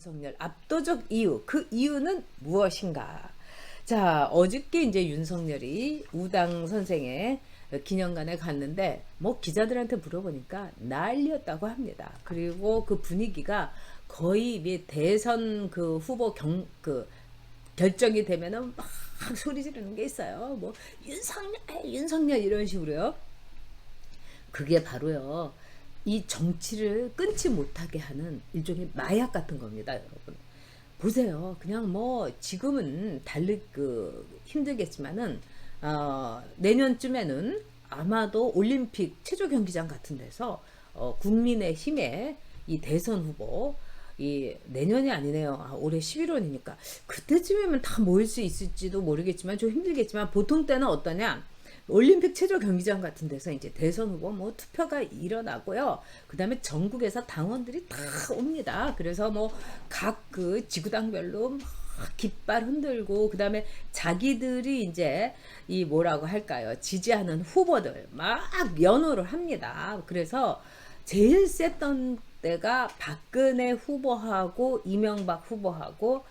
윤석열 압도적 이유, 그 이유는 무엇인가? 자, 어저께 이제 윤석열이 우당 선생의 기념관에 갔는데 뭐 기자들한테 물어보니까 난리였다고 합니다. 그리고 그 분위기가 거의 대선 그 후보 결정이 되면은 막 소리 지르는 게 있어요. 뭐 윤석열, 윤석열 이런 식으로요. 그게 바로요. 이 정치를 끊지 못하게 하는 일종의 마약 같은 겁니다, 여러분. 보세요. 그냥 뭐 지금은 힘들겠지만은 내년쯤에는 아마도 올림픽 체조 경기장 같은 데서 국민의힘의 이 대선 후보 이 내년이 아니네요. 올해 11월이니까 그때쯤이면 다 모일 수 있을지도 모르겠지만 좀 힘들겠지만 보통 때는 어떠냐? 올림픽 체조 경기장 같은 데서 이제 대선 후보 뭐 투표가 일어나고요. 그다음에 전국에서 당원들이 다 옵니다. 그래서 뭐 각 그 지구당별로 막 깃발 흔들고 그다음에 자기들이 이제 이 뭐라고 할까요? 지지하는 후보들 막 연호를 합니다. 그래서 제일 셌던 때가 박근혜 후보하고 이명박 후보하고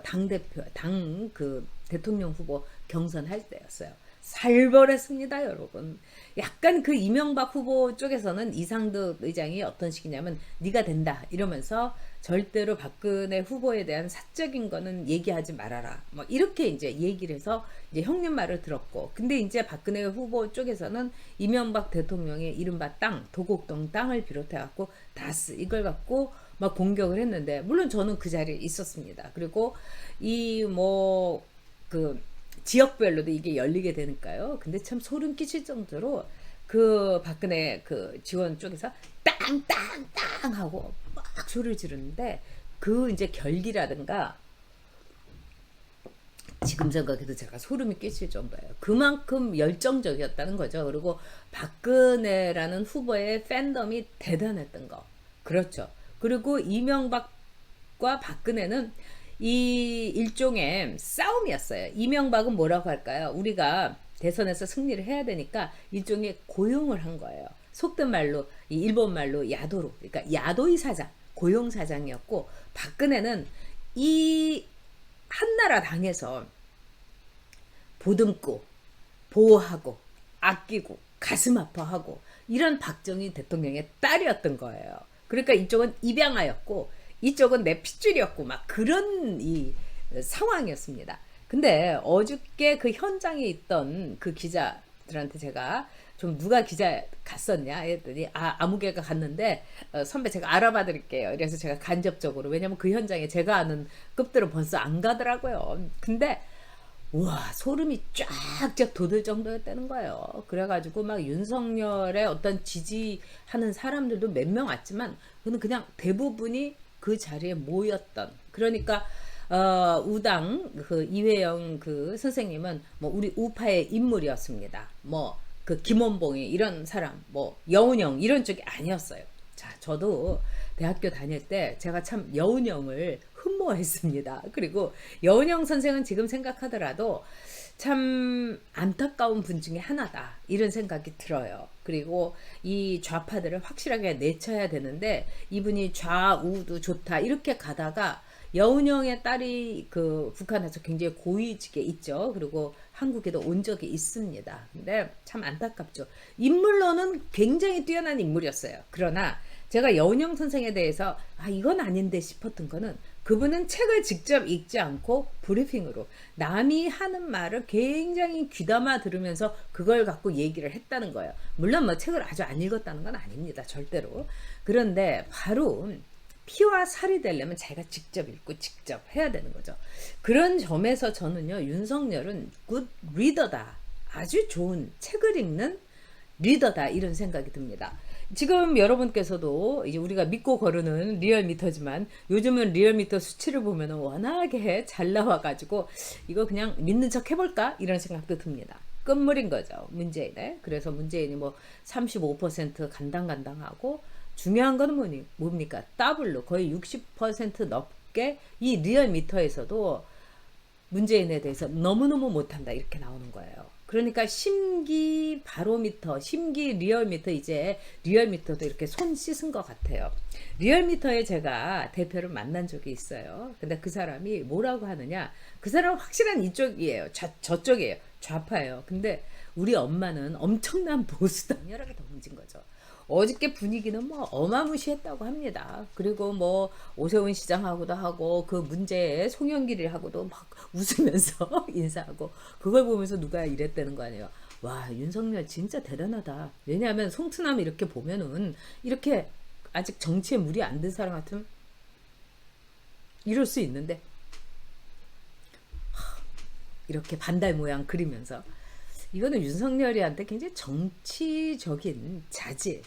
당 대통령 후보 경선할 때였어요. 살벌했습니다, 여러분. 약간 그 이명박 후보 쪽에서는 이상득 의장이 어떤 식이냐면 네가 된다 이러면서 절대로 박근혜 후보에 대한 사적인 거는 얘기하지 말아라. 뭐 이렇게 이제 얘기를 해서 이제 형님 말을 들었고, 근데 이제 박근혜 후보 쪽에서는 이명박 대통령의 이른바 도곡동 땅을 비롯해 갖고 다스 이걸 갖고 막 공격을 했는데, 물론 저는 그 자리에 있었습니다. 그리고 지역별로도 이게 열리게 되니까요. 근데 참 소름 끼칠 정도로 그 박근혜 그 지원 쪽에서 땅 하고 막 소리를 지르는데, 그 이제 결기라든가 지금 생각해도 제가 소름이 끼칠 정도예요. 그만큼 열정적이었다는 거죠. 그리고 박근혜라는 후보의 팬덤이 대단했던 거. 그렇죠. 그리고 이명박과 박근혜는 이 일종의 싸움이었어요. 이명박은 뭐라고 할까요? 우리가 대선에서 승리를 해야 되니까 일종의 고용을 한 거예요. 속된 말로 이 일본 말로 야도로, 그러니까 야도이 사장, 고용 사장이었고, 박근혜는 이 한나라 당에서 보듬고 보호하고 아끼고 가슴 아파하고 이런 박정희 대통령의 딸이었던 거예요. 그러니까 이쪽은 입양아였고 이쪽은 내 핏줄이었고 막 그런 이 상황이었습니다. 근데 어저께 그 현장에 있던 그 기자들한테 제가 좀 누가 기자 갔었냐 했더니 아무개가 갔는데 선배 제가 알아봐 드릴게요. 그래서 제가 간접적으로, 왜냐면 그 현장에 제가 아는 급들은 벌써 안 가더라고요. 근데 와, 소름이 쫙쫙 돋을 정도였다는 거예요. 그래가지고 막 윤석열의 어떤 지지하는 사람들도 몇 명 왔지만 그냥 대부분이 그 자리에 모였던, 그러니까 우당 그 이회영 그 선생님은 뭐 우리 우파의 인물이었습니다. 뭐 그 김원봉이 이런 사람, 뭐 여운형 이런 쪽이 아니었어요. 자, 저도 대학교 다닐 때 제가 참 여운형을 흠모했습니다. 그리고 여운형 선생은 지금 생각하더라도 참 안타까운 분 중에 하나다 이런 생각이 들어요. 그리고 이 좌파들을 확실하게 내쳐야 되는데 이분이 좌우도 좋다 이렇게 가다가 여운형의 딸이 그 북한에서 굉장히 고위직에 있죠. 그리고 한국에도 온 적이 있습니다. 근데 참 안타깝죠. 인물로는 굉장히 뛰어난 인물이었어요. 그러나 제가 여운형 선생에 대해서 이건 아닌데 싶었던 거는, 그분은 책을 직접 읽지 않고 브리핑으로 남이 하는 말을 굉장히 귀담아 들으면서 그걸 갖고 얘기를 했다는 거예요. 물론 뭐 책을 아주 안 읽었다는 건 아닙니다. 절대로. 그런데 바로 피와 살이 되려면 자기가 직접 읽고 직접 해야 되는 거죠. 그런 점에서 저는요, 윤석열은 굿 리더다. 아주 좋은 책을 읽는 리더다 이런 생각이 듭니다. 지금 여러분께서도 이제 우리가 믿고 거르는 리얼미터지만 요즘은 리얼미터 수치를 보면 워낙에 잘 나와가지고 이거 그냥 믿는 척 해볼까 이런 생각도 듭니다. 끝물인 거죠, 문재인에. 그래서 문재인이 뭐 35% 간당간당하고, 중요한 거는 뭡니까? 더블로 거의 60% 넘게 이 리얼미터에서도 문재인에 대해서 너무너무 못한다 이렇게 나오는 거예요. 그러니까 심기 바로미터, 심기 리얼미터, 이제 리얼미터도 이렇게 손 씻은 것 같아요. 리얼미터에 제가 대표를 만난 적이 있어요. 근데 그 사람이 뭐라고 하느냐, 그 사람은 확실한 이쪽이에요. 저쪽이에요. 좌파예요. 근데 우리 엄마는 엄청난 보수다. 강렬하게 던진 거죠. 어저께 분위기는 뭐 어마무시했다고 합니다. 그리고 뭐 오세훈 시장하고도 하고 그 문제에 송영길이하고도 막 웃으면서 인사하고, 그걸 보면서 누가 이랬다는 거 아니에요. 와, 윤석열 진짜 대단하다. 왜냐하면 송트남 이렇게 보면은 이렇게 아직 정치에 물이 안 든 사람 같으면 이럴 수 있는데 이렇게 반달 모양 그리면서, 이거는 윤석열이한테 굉장히 정치적인 자질,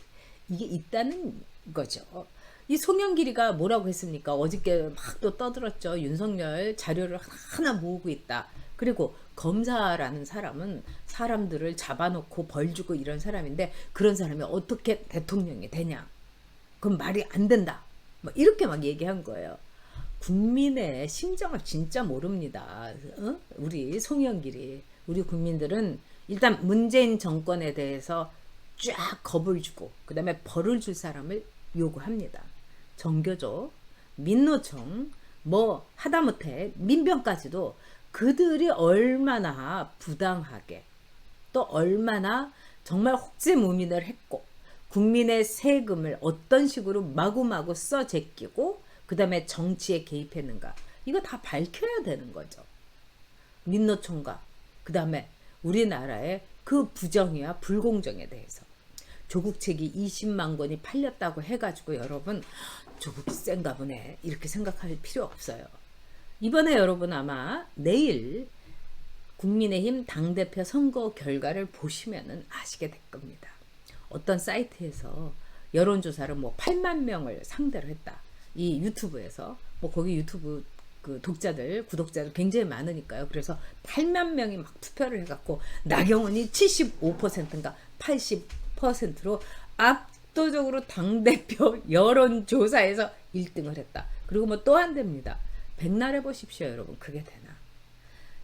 이게 있다는 거죠. 이 송영길이가 뭐라고 했습니까? 어저께 막 또 떠들었죠. 윤석열 자료를 하나 모으고 있다. 그리고 검사라는 사람은 사람들을 잡아놓고 벌 주고 이런 사람인데, 그런 사람이 어떻게 대통령이 되냐? 그건 말이 안 된다. 뭐 이렇게 막 얘기한 거예요. 국민의 심정을 진짜 모릅니다. 우리 송영길이. 우리 국민들은 일단 문재인 정권에 대해서 쫙 겁을 주고, 그 다음에 벌을 줄 사람을 요구합니다. 정교조, 민노총, 뭐 하다못해 민병까지도 그들이 얼마나 부당하게, 또 얼마나 정말 혹세무민을 했고, 국민의 세금을 어떤 식으로 마구마구 써 제끼고 그 다음에 정치에 개입했는가, 이거 다 밝혀야 되는 거죠. 민노총과 그 다음에 우리나라의 그 부정이와 불공정에 대해서. 조국책이 20만 권이 팔렸다고 해가지고 여러분 조국이 센가 보네 이렇게 생각할 필요 없어요. 이번에 여러분 아마 내일 국민의힘 당대표 선거 결과를 보시면은 아시게 될 겁니다. 어떤 사이트에서 여론조사를 뭐 8만 명을 상대로 했다. 이 유튜브에서 뭐 거기 유튜브 그 독자들, 구독자들 굉장히 많으니까요. 그래서 8만 명이 막 투표를 해갖고 나경원이 75%인가 80%로 압도적으로 당대표 여론조사에서 1등을 했다. 그리고 뭐 또 한 대입니다. 백날 해보십시오, 여러분. 그게 되나?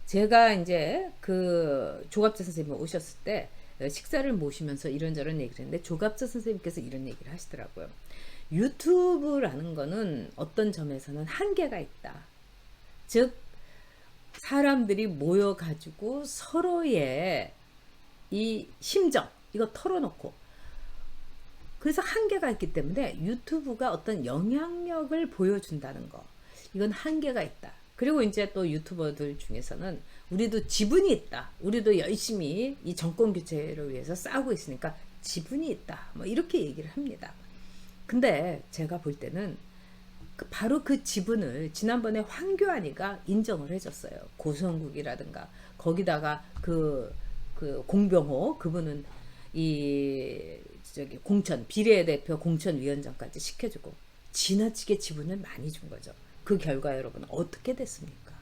제가 이제 그 조갑재 선생님 오셨을 때 식사를 모시면서 이런저런 얘기를 했는데, 조갑재 선생님께서 이런 얘기를 하시더라고요. 유튜브라는 거는 어떤 점에서는 한계가 있다. 즉 사람들이 모여가지고 서로의 이 심정 이거 털어놓고, 그래서 한계가 있기 때문에 유튜브가 어떤 영향력을 보여준다는 거, 이건 한계가 있다. 그리고 이제 또 유튜버들 중에서는 우리도 지분이 있다. 우리도 열심히 이 정권 교체를 위해서 싸우고 있으니까 지분이 있다. 뭐 이렇게 얘기를 합니다. 근데 제가 볼 때는 바로 그 지분을 지난번에 황교안이가 인정을 해줬어요. 고성국이라든가 거기다가 그 공병호 그분은 이 저기 공천 비례대표 공천위원장까지 시켜주고 지나치게 지분을 많이 준 거죠. 그 결과 여러분 어떻게 됐습니까?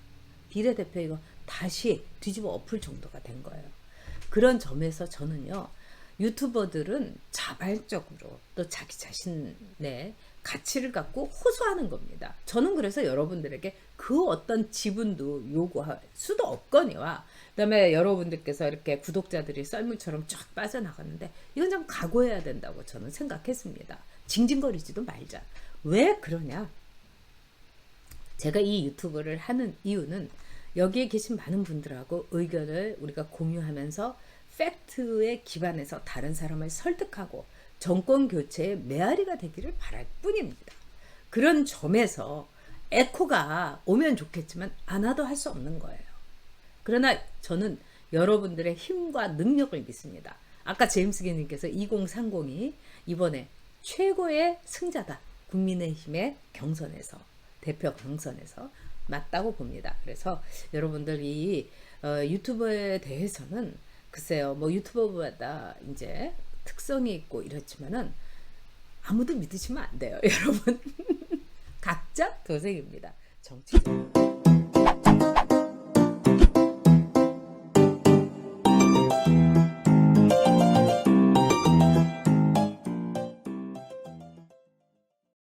비례대표 이거 다시 뒤집어 엎을 정도가 된 거예요. 그런 점에서 저는요, 유튜버들은 자발적으로 또 자기 자신의 가치를 갖고 호소하는 겁니다. 저는 그래서 여러분들에게 그 어떤 지분도 요구할 수도 없거니와, 그다음에 여러분들께서 이렇게 구독자들이 썰물처럼 쫙 빠져나갔는데 이건 좀 각오해야 된다고 저는 생각했습니다. 징징거리지도 말자. 왜 그러냐? 제가 이 유튜브를 하는 이유는 여기에 계신 많은 분들하고 의견을 우리가 공유하면서 팩트에 기반해서 다른 사람을 설득하고 정권 교체의 메아리가 되기를 바랄 뿐입니다. 그런 점에서 에코가 오면 좋겠지만 안 와도 할 수 없는 거예요. 그러나 저는 여러분들의 힘과 능력을 믿습니다. 아까 제임스 기님께서 2030이 이번에 최고의 승자다. 국민의힘의 경선에서, 대표 경선에서 맞다고 봅니다. 그래서 여러분들이 유튜버에 대해서는 글쎄요, 뭐 유튜버마다 이제 특성이 있고 이렇지만은 아무도 믿으시면 안 돼요, 여러분. 각자 도생입니다. 정치.